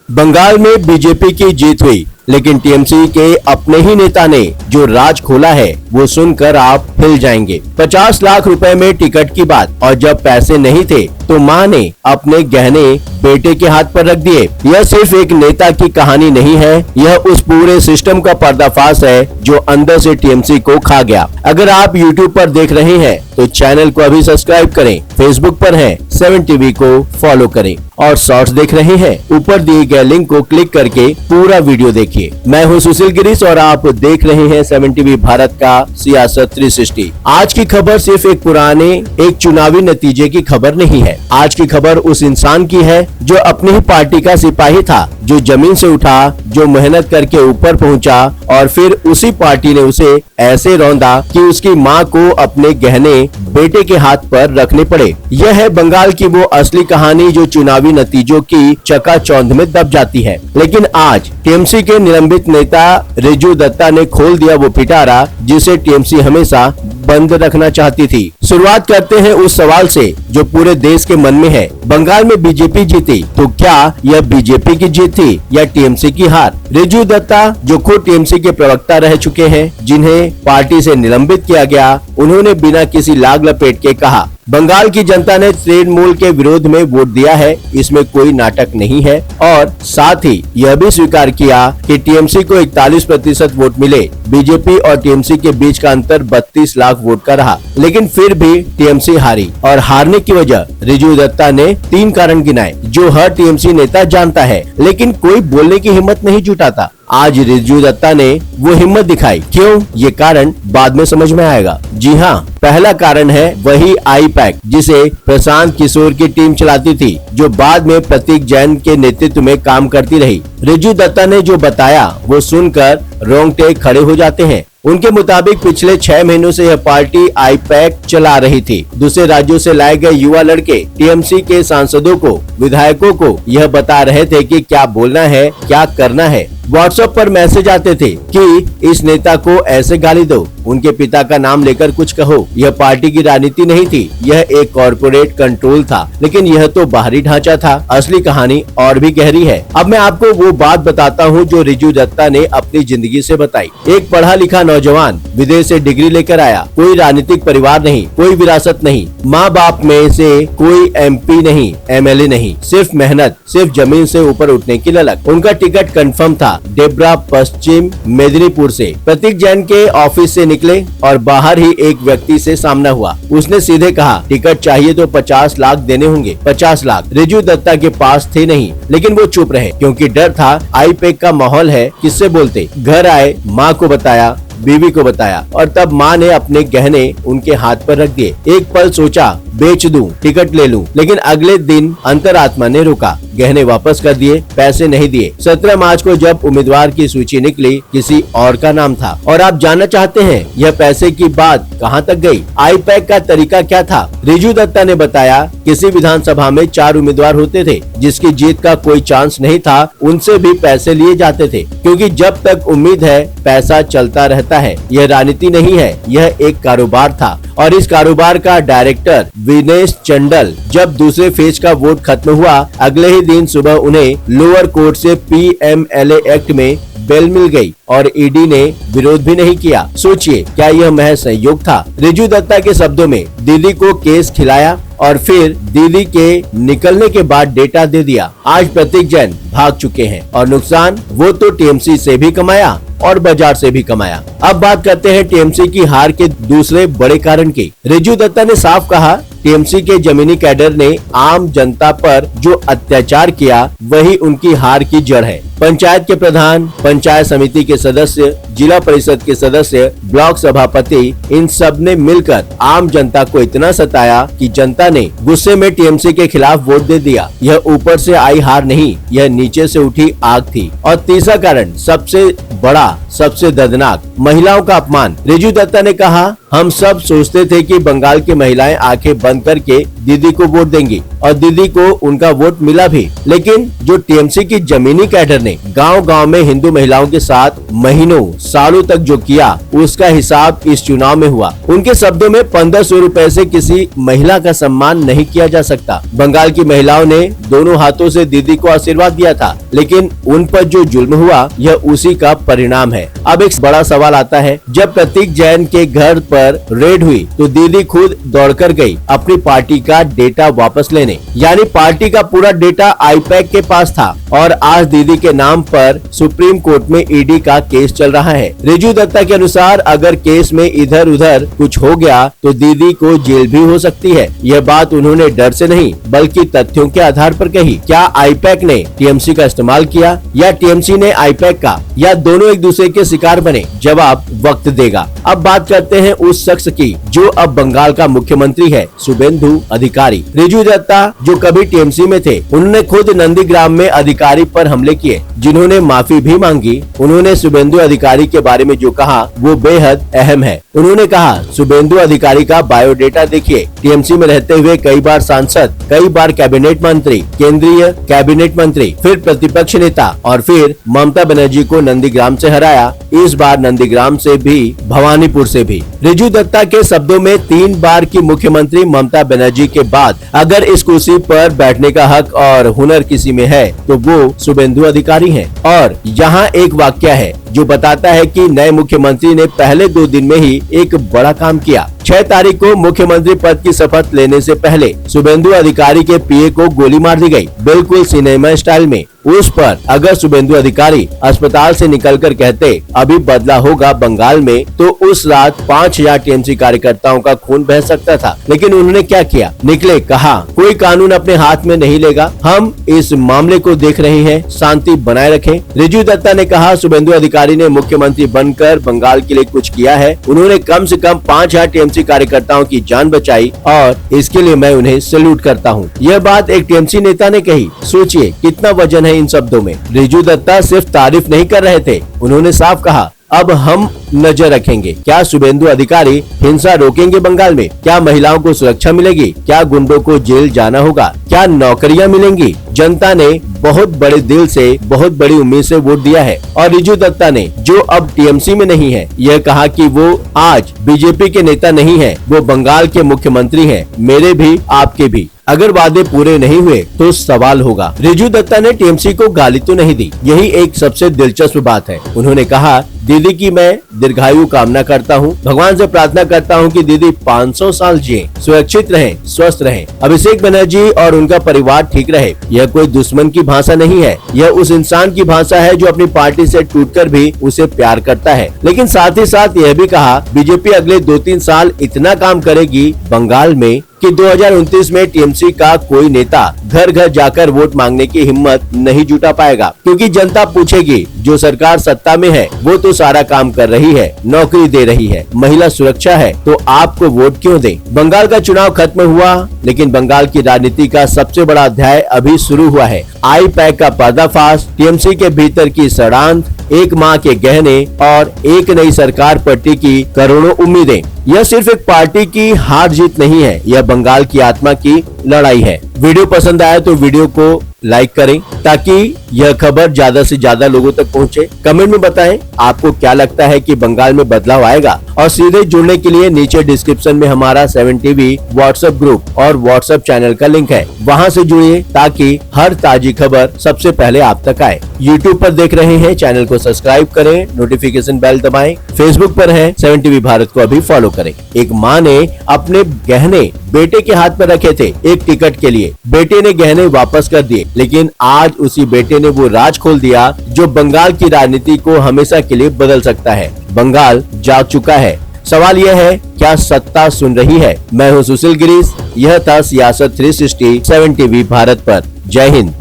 बंगाल में बीजेपी की जीत हुई, लेकिन टीएमसी के अपने ही नेता ने जो राज खोला है वो सुनकर आप हिल जाएंगे। 50 लाख रुपए में टिकट की बात, और जब पैसे नहीं थे तो मां ने अपने गहने बेटे के हाथ पर रख दिए। यह सिर्फ एक नेता की कहानी नहीं है, यह उस पूरे सिस्टम का पर्दाफाश है जो अंदर से टीएमसी को खा गया। अगर आप यूट्यूब पर देख रहे हैं तो चैनल को अभी सब्सक्राइब करें, फेसबुक पर हैं 7 टीवी को फॉलो करें, और शॉर्ट्स देख रहे हैं ऊपर दिए गए लिंक को क्लिक करके पूरा वीडियो देखिए। मैं हूं सुशील गिरीश और आप देख रहे हैं 7 टीवी भारत का सियासत 360। आज की खबर सिर्फ एक चुनावी नतीजे की खबर नहीं है। आज की खबर उस इंसान की है जो अपनी ही पार्टी का सिपाही था, जो जमीन से उठा, जो मेहनत करके ऊपर पहुंचा, और फिर उसी पार्टी ने उसे ऐसे रौंदा कि उसकी मां को अपने गहने बेटे के हाथ पर रखने पड़े। यह है बंगाल की वो असली कहानी जो चुनावी नतीजों की चकाचौंध में दब जाती है। लेकिन आज टीएमसी के निलंबित नेता रिजू दत्ता ने खोल दिया वो पिटारा जिसे टीएमसी हमेशा बंद रखना चाहती थी। शुरुआत करते हैं उस सवाल से जो पूरे देश के मन में है। बंगाल में बीजेपी जीती तो क्या यह बीजेपी की जीत थी या टीएमसी की हार? रिजू दत्ता जो खुद टीएमसी के प्रवक्ता रह चुके हैं, जिन्हें पार्टी से निलंबित किया गया, उन्होंने बिना किसी लाग लपेट के कहा, बंगाल की जनता ने तृणमूल के विरोध में वोट दिया है, इसमें कोई नाटक नहीं है। और साथ ही यह भी स्वीकार किया कि टीएमसी को 41% वोट मिले। बीजेपी और टीएमसी के बीच का अंतर 32 लाख वोट का रहा, लेकिन फिर भी टीएमसी हारी। और हारने की वजह रिजू दत्ता ने 3 कारण गिनाए जो हर टीएमसी नेता जानता है, लेकिन कोई बोलने की हिम्मत नहीं जुटाता। आज रिजू दत्ता ने वो हिम्मत दिखाई। क्यों? ये कारण बाद में समझ में आएगा। जी हाँ, पहला कारण है वही आई-पैक जिसे प्रशांत किशोर की टीम चलाती थी, जो बाद में प्रतीक जैन के नेतृत्व में काम करती रही। रिजू दत्ता ने जो बताया वो सुनकर रोंगटे खड़े हो जाते हैं। उनके मुताबिक पिछले 6 महीनों से यह पार्टी आई-पैक चला रही थी। दूसरे राज्यों से लाए गए युवा लड़के टीएमसी के सांसदों को, विधायकों को यह बता रहे थे कि क्या बोलना है, क्या करना है। व्हाट्सएप पर मैसेज आते थे कि इस नेता को ऐसे गाली दो, उनके पिता का नाम लेकर कुछ कहो। यह पार्टी की राजनीति नहीं थी, यह एक कॉर्पोरेट कंट्रोल था। लेकिन यह तो बाहरी ढांचा था, असली कहानी और भी गहरी है। अब मैं आपको वो बात बताता हूँ जो रिजू दत्ता ने अपनी जिंदगी से बताई। एक पढ़ा लिखा नौजवान विदेश से डिग्री लेकर आया, कोई राजनीतिक परिवार नहीं, कोई विरासत नहीं, माँ बाप में से कोई MP नहीं, MLA नहीं, सिर्फ मेहनत, सिर्फ जमीन से ऊपर उठने की ललक। उनका टिकट कंफर्म था, डेबरा पश्चिम मेदिनीपुर से। प्रतीक जैन के ऑफिस से निकले और बाहर ही एक व्यक्ति से सामना हुआ। उसने सीधे कहा, टिकट चाहिए तो 50 लाख देने होंगे। 50 लाख रिजू दत्ता के पास थे नहीं, लेकिन वो चुप रहे क्योंकि डर था। आई-पैक का माहौल है, किससे बोलते। घर आए, माँ को बताया, बीवी को बताया, और तब माँ ने अपने गहने उनके हाथ पर रख दिए। एक पल सोचा, बेच दूं, टिकट ले लूं, लेकिन अगले दिन अंतरात्मा ने रोका। गहने वापस कर दिए, पैसे नहीं दिए। 17 मार्च को जब उम्मीदवार की सूची निकली, किसी और का नाम था। और आप जानना चाहते हैं यह पैसे की बात कहां तक गई? आई-पैक का तरीका क्या था? रिजू दत्ता ने बताया, किसी विधानसभा में 4 उम्मीदवार होते थे, जिसकी जीत का कोई चांस नहीं था, उनसे भी पैसे लिए जाते थे, क्योंकि जब तक उम्मीद है पैसा चलता रहता है। यह राजनीति नहीं है, यह एक कारोबार था। और इस कारोबार का डायरेक्टर विनेश चंडल, जब दूसरे फेज का वोट खत्म हुआ, अगले ही दिन सुबह उन्हें लोअर कोर्ट से PMLA एक्ट में बेल मिल गई और ईडी ने विरोध भी नहीं किया। सोचिए, क्या यह महज संयोग था? रिजू दत्ता के शब्दों में, दीदी को केस खिलाया और फिर दीदी के निकलने के बाद डेटा दे दिया। आज प्रतीक जैन भाग चुके हैं और नुकसान वो तो टीएमसी से भी कमाया और बाजार से भी कमाया। अब बात करते हैं टीएमसी की हार के दूसरे बड़े कारण की। रिजू दत्ता ने साफ कहा, टीएमसी के जमीनी कैडर ने आम जनता पर जो अत्याचार किया वही उनकी हार की जड़ है। पंचायत के प्रधान, पंचायत समिति के सदस्य, जिला परिषद के सदस्य, ब्लॉक सभापति, इन सब ने मिलकर आम जनता को इतना सताया कि जनता ने गुस्से में टीएमसी के खिलाफ वोट दे दिया। यह ऊपर से आई हार नहीं, यह नीचे से उठी आग थी। और तीसरा कारण, सबसे बड़ा, सबसे दर्दनाक, महिलाओं का अपमान। रिजू दत्ता ने कहा, हम सब सोचते थे कि बंगाल की महिलाएं आंखें बंद करके दीदी को वोट देंगी और दीदी को उनका वोट मिला भी। लेकिन जो टीएमसी की जमीनी कैडर ने गांव-गांव में हिंदू महिलाओं के साथ महीनों सालों तक जो किया, उसका हिसाब इस चुनाव में हुआ। उनके शब्दों में 1500 रुपए से किसी महिला का सम्मान नहीं किया जा सकता। बंगाल की महिलाओं ने दोनों हाथों से दीदी को आशीर्वाद दिया था, लेकिन उन पर जो जुल्म हुआ यह उसी का परिणाम है। अब एक बड़ा सवाल आता है, जब प्रतीक जैन के घर पर रेड हुई तो दीदी खुद दौड़कर गई अपनी पार्टी का डेटा वापस लेने, यानी पार्टी का पूरा डेटा आईपैक के पास था और आज दीदी के नाम पर सुप्रीम कोर्ट में ईडी का केस चल रहा है। रिजू दत्ता के अनुसार अगर केस में इधर उधर कुछ हो गया तो दीदी को जेल भी हो सकती है। यह बात उन्होंने डर से नहीं बल्कि तथ्यों के आधार पर कही। क्या आईपैक ने टीएमसी का इस्तेमाल किया या टीएमसी ने आईपैक का, या दोनों एक दूसरे के शिकार बने? जवाब वक्त देगा। अब बात करते हैं उस शख्स की जो अब बंगाल का मुख्यमंत्री है, शुभेंदु अधिकारी। रिजू दत्ता जो कभी टीएमसी में थे, उन्होंने खुद नंदीग्राम में अधिकारी पर हमले किए, जिन्होंने माफी भी मांगी। उन्होंने शुभेंदु अधिकारी के बारे में जो कहा वो बेहद अहम है। उन्होंने कहा, शुभेंदु अधिकारी का बायोडेटा देखिए, टीएमसी में रहते हुए कई बार सांसद, कई बार कैबिनेट मंत्री, केंद्रीय कैबिनेट मंत्री, फिर प्रतिपक्ष नेता और फिर ममता बनर्जी को नंदीग्राम से हराया, इस बार नंदीग्राम से भी, भवानीपुर से भी। रिजू दत्ता के शब्दों में 3 बार की मुख्यमंत्री ममता बनर्जी के बाद अगर इस कुर्सी पर बैठने का हक और हुनर किसी में है तो वो शुभेंदु अधिकारी हैं। और यहाँ एक वाक्य है जो बताता है कि नए मुख्यमंत्री ने पहले 2 दिन में ही एक बड़ा काम किया। 6 तारीख को मुख्यमंत्री पद की शपथ लेने से पहले शुभेंदु अधिकारी के पीए को गोली मार दी गई, बिल्कुल सिनेमा स्टाइल में। उस पर अगर शुभेंदु अधिकारी अस्पताल से निकलकर कहते अभी बदला होगा बंगाल में, तो उस रात 5000 टीएमसी कार्यकर्ताओं का खून बह सकता था। लेकिन उन्होंने क्या किया? निकले, कहा कोई कानून अपने हाथ में नहीं लेगा, हम इस मामले को देख रहे हैं, शांति बनाए रखें। रिजू दत्ता ने कहा, शुभेंदु अधिकारी ने मुख्यमंत्री बनकर बंगाल के लिए कुछ किया है। उन्होंने कम से कम 5000 टीएमसी कार्यकर्ताओं की जान बचाई और इसके लिए मैं उन्हें सैल्यूट करता हूँ। यह बात एक टीएमसी नेता ने कही। सोचिए कितना वजन है इन शब्दों में। रिजू दत्ता सिर्फ तारीफ नहीं कर रहे थे, उन्होंने साफ कहा, अब हम नजर रखेंगे। क्या शुभेंदु अधिकारी हिंसा रोकेंगे बंगाल में? क्या महिलाओं को सुरक्षा मिलेगी? क्या गुंडों को जेल जाना होगा? क्या नौकरियां मिलेंगी? जनता ने बहुत बड़े दिल से, बहुत बड़ी उम्मीद से वोट दिया है और रिजू दत्ता ने, जो अब टीएमसी में नहीं है, यह कहा कि वो आज बीजेपी के नेता नहीं है, वो बंगाल के मुख्यमंत्री हैं, मेरे भी आपके भी। अगर वादे पूरे नहीं हुए तो सवाल होगा। रिजू दत्ता ने टीएमसी को गाली तो नहीं दी, यही एक सबसे दिलचस्प बात है। उन्होंने कहा, दीदी की मैं दीर्घायु कामना करता हूँ, भगवान से प्रार्थना करता हूँ कि दीदी 500 साल जिए, सुरक्षित रहें, स्वस्थ रहें। अभिषेक बनर्जी और उनका परिवार ठीक रहे। यह कोई दुश्मन की भाषा नहीं है, यह उस इंसान की भाषा है जो अपनी पार्टी से टूटकर भी उसे प्यार करता है। लेकिन साथ ही साथ यह भी कहा, बीजेपी अगले 2-3 साल इतना काम करेगी बंगाल में कि 2029 में टीएमसी का कोई नेता घर घर जाकर वोट मांगने की हिम्मत नहीं जुटा पाएगा, क्योंकि जनता पूछेगी जो सरकार सत्ता में है वो तो सारा काम कर रही है, नौकरी दे रही है, महिला सुरक्षा है, तो आपको वोट क्यों दे? बंगाल का चुनाव खत्म हुआ, लेकिन बंगाल की राजनीति का सबसे बड़ा अध्याय अभी शुरू हुआ है। आईपैक का पर्दाफाश, टीएमसी के भीतर की षड्यंत्र, एक माँ के गहने और एक नई सरकार पर टिकी करोड़ों उम्मीदें। यह सिर्फ एक पार्टी की हार जीत नहीं है, यह बंगाल की आत्मा की लड़ाई है। वीडियो पसंद आया तो वीडियो को लाइक करें ताकि यह खबर ज्यादा से ज्यादा लोगों तक पहुंचे। कमेंट में बताएं आपको क्या लगता है कि बंगाल में बदलाव आएगा। और सीधे जुड़ने के लिए नीचे डिस्क्रिप्शन में हमारा 7 टीवी व्हाट्सएप ग्रुप और व्हाट्सएप चैनल का लिंक है, वहां से जुड़िए ताकि हर ताजी खबर सबसे पहले आप तक आए। यूट्यूब पर देख रहे हैं, चैनल को सब्सक्राइब करें, नोटिफिकेशन बेल दबाएं। फेसबुक पर है 7 टीवी भारत को अभी फॉलो करें। एक माँ ने अपने गहने बेटे के हाथ में रखे थे एक टिकट के लिए, बेटे ने गहने वापस कर दिए, लेकिन आज उसी बेटे ने वो राज खोल दिया जो बंगाल की राजनीति को हमेशा के लिए बदल सकता है। बंगाल जाग चुका है। सवाल यह है, क्या सत्ता सुन रही है? मैं हूँ सुशील गिरीश, यह था सियासत 360 7 टीवी भारत पर। जय हिंद।